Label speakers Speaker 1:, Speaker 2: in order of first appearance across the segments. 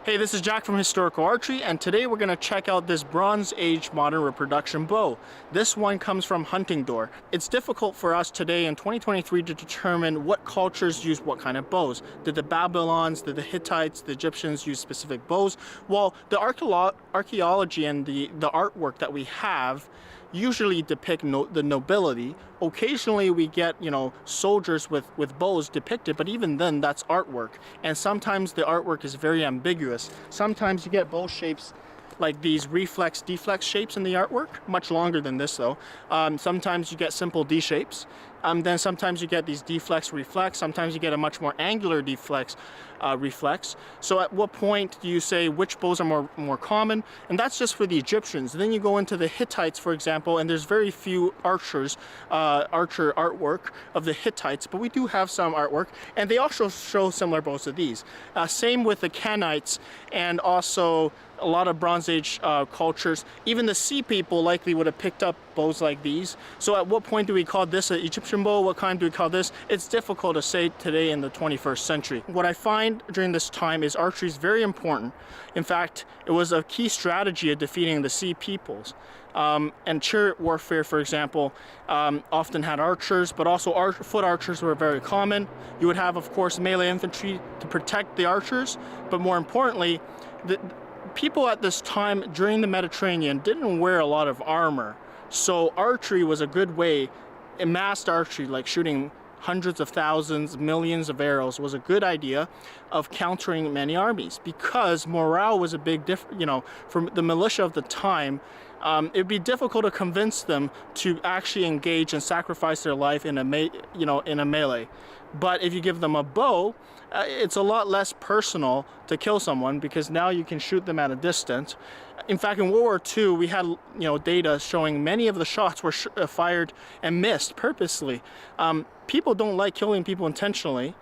Speaker 1: Hey, this is Jack from Historical Archery, and today we're going to check out this Bronze Age modern reproduction bow. This one comes from HuntingDoor. It's difficult for us today in 2023 to determine what cultures use what kind of bows. Did the Babylonians, did the Hittites, the Egyptians use specific bows? Well, the archaeology and the artwork that we have usually depict the nobility. Occasionally we get, soldiers with bows depicted, but even then that's artwork. And sometimes the artwork is very ambiguous. Sometimes you get bow shapes like these reflex deflex shapes in the artwork, much longer than this though. Sometimes you get simple D shapes. Then sometimes you get these deflex reflex. Sometimes you get a much more angular deflex reflex. So at what point do you say which bows are more common? And that's just for the Egyptians. Then you go into the Hittites, for example, and there's very few archer artwork of the Hittites, but we do have some artwork, and they also show similar bows to these. Same with the Canaanites, and also a lot of Bronze Age cultures. Even the sea people likely would have picked up bows like these. So at what point do we call this an Egyptian bow? What kind do we call this? It's difficult to say today in the 21st century. What I find during this time is archery is very important. In fact, it was a key strategy of defeating the sea peoples. And chariot warfare, for example, often had archers, but also foot archers were very common. You would have, of course, melee infantry to protect the archers, but more importantly, the people at this time during the Mediterranean didn't wear a lot of armor. So archery was a good way, massed archery, like shooting hundreds of thousands, millions of arrows, was a good idea of countering many armies, because morale was a big from the militia of the time. It'd be difficult to convince them to actually engage and sacrifice their life in a melee. But if you give them a bow, it's a lot less personal to kill someone, because now you can shoot them at a distance. In fact, in World War II, we had data showing many of the shots were fired and missed purposely. People don't like killing people intentionally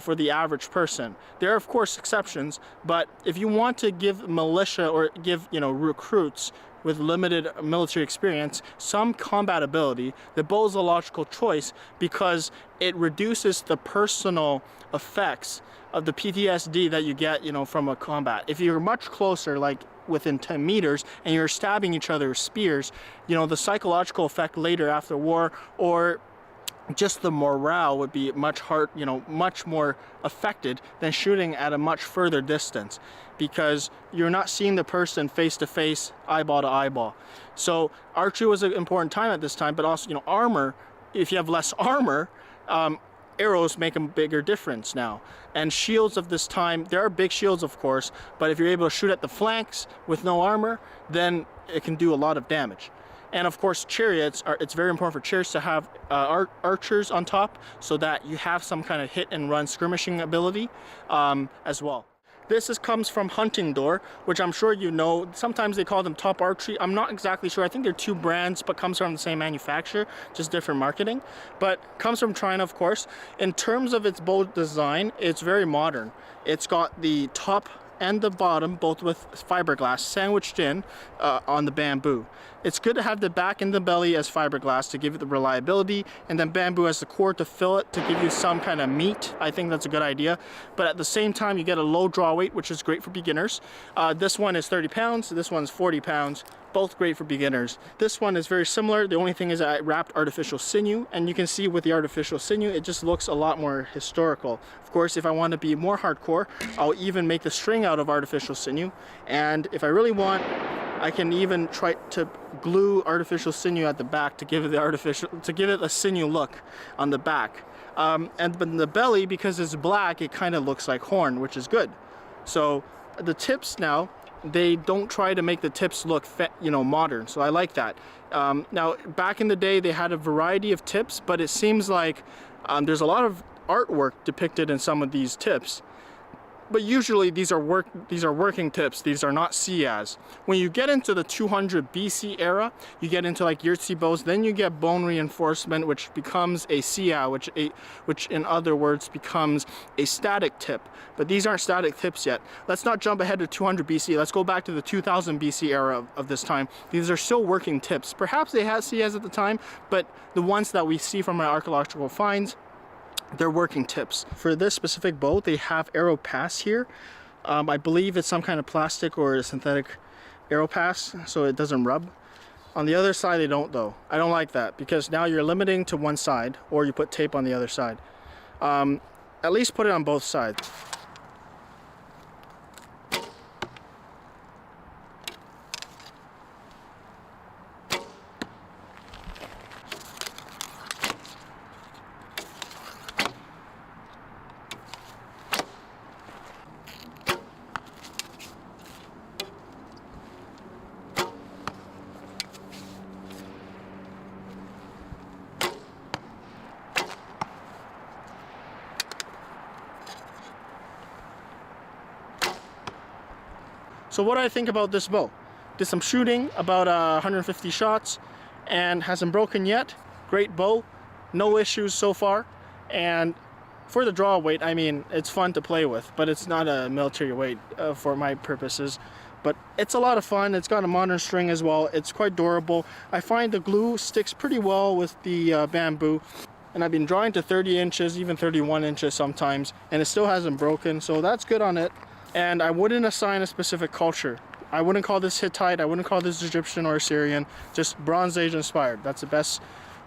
Speaker 1: for the average person. There are, of course, exceptions, but if you want to give militia or give recruits with limited military experience some combat ability, the bow is a logical choice, because it reduces the personal effects of the PTSD that you get from a combat. If you're much closer, like within 10 meters, and you're stabbing each other with spears, the psychological effect later after war, or just the morale, would be much more affected than shooting at a much further distance, because you're not seeing the person face to face, eyeball to eyeball. So archery was an important time at this time, but also armor. If you have less armor, arrows make a bigger difference now. And shields of this time, there are big shields, of course, but if you're able to shoot at the flanks with no armor, then it can do a lot of damage. And of course, it's very important for chariots to have archers on top, so that you have some kind of hit and run skirmishing ability as well. This comes from HuntingDoor, which I'm sure you know. Sometimes they call them Top Archery. I'm not exactly sure. I think they're two brands, but comes from the same manufacturer, just different marketing. But comes from China, of course. In terms of its bow design, it's very modern. It's got the top and the bottom both with fiberglass sandwiched in on the bamboo. It's good to have the back and the belly as fiberglass to give it the reliability, and then bamboo as the core to fill it, to give you some kind of meat. I think that's a good idea. But at the same time, you get a low draw weight, which is great for beginners. This one is 30 pounds, this one's 40 pounds. Both great for beginners. This one is very similar. The only thing is I wrapped artificial sinew, and you can see with the artificial sinew, it just looks a lot more historical. Of course, if I want to be more hardcore, I'll even make the string out of artificial sinew. And if I really want, I can even try to glue artificial sinew at the back to give it a sinew look on the back. But in the belly, because it's black, it kind of looks like horn, which is good. So the tips now, they don't try to make the tips look modern, so I like that. Now, back in the day, they had a variety of tips, but it seems like there's a lot of artwork depicted in some of these tips. But usually these are working tips. These are not Siyahs. When you get into the 200 BC era, you get into like Yurtzi bows, then you get bone reinforcement, which becomes a Siyah, which in other words becomes a static tip. But these aren't static tips yet. Let's not jump ahead to 200 BC. Let's go back to the 2000 BC era of this time. These are still working tips. Perhaps they had Siyahs at the time, but the ones that we see from our archaeological finds, they're working tips. For this specific bow, they have arrow pass here. I believe it's some kind of plastic or a synthetic arrow pass, so it doesn't rub. On the other side they don't though. I don't like that because now you're limiting to one side, or you put tape on the other side. At least put it on both sides. So what do I think about this bow? Did some shooting, about 150 shots, and hasn't broken yet. Great bow, no issues so far. And for the draw weight, I mean, it's fun to play with, but it's not a military weight for my purposes. But it's a lot of fun. It's got a modern string as well. It's quite durable. I find the glue sticks pretty well with the bamboo. And I've been drawing to 30 inches, even 31 inches sometimes, and it still hasn't broken, so that's good on it. And I wouldn't assign a specific culture. I wouldn't call this Hittite, I wouldn't call this Egyptian or Assyrian, just Bronze Age inspired. That's the best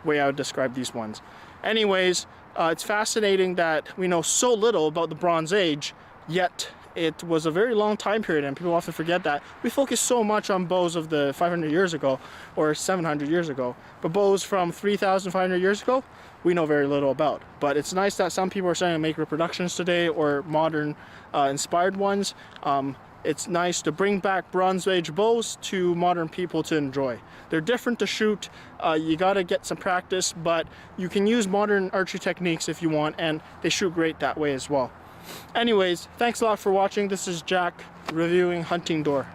Speaker 1: way I would describe these ones. Anyways, it's fascinating that we know so little about the Bronze Age, yet it was a very long time period, and people often forget that. We focus so much on bows of the 500 years ago or 700 years ago, but bows from 3,500 years ago, we know very little about. But it's nice that some people are starting to make reproductions today, or modern inspired ones. It's nice to bring back Bronze Age bows to modern people to enjoy. They're different to shoot. You gotta get some practice, but you can use modern archery techniques if you want, and they shoot great that way as well. Anyways, thanks a lot for watching. This is Jack reviewing HuntingDoor.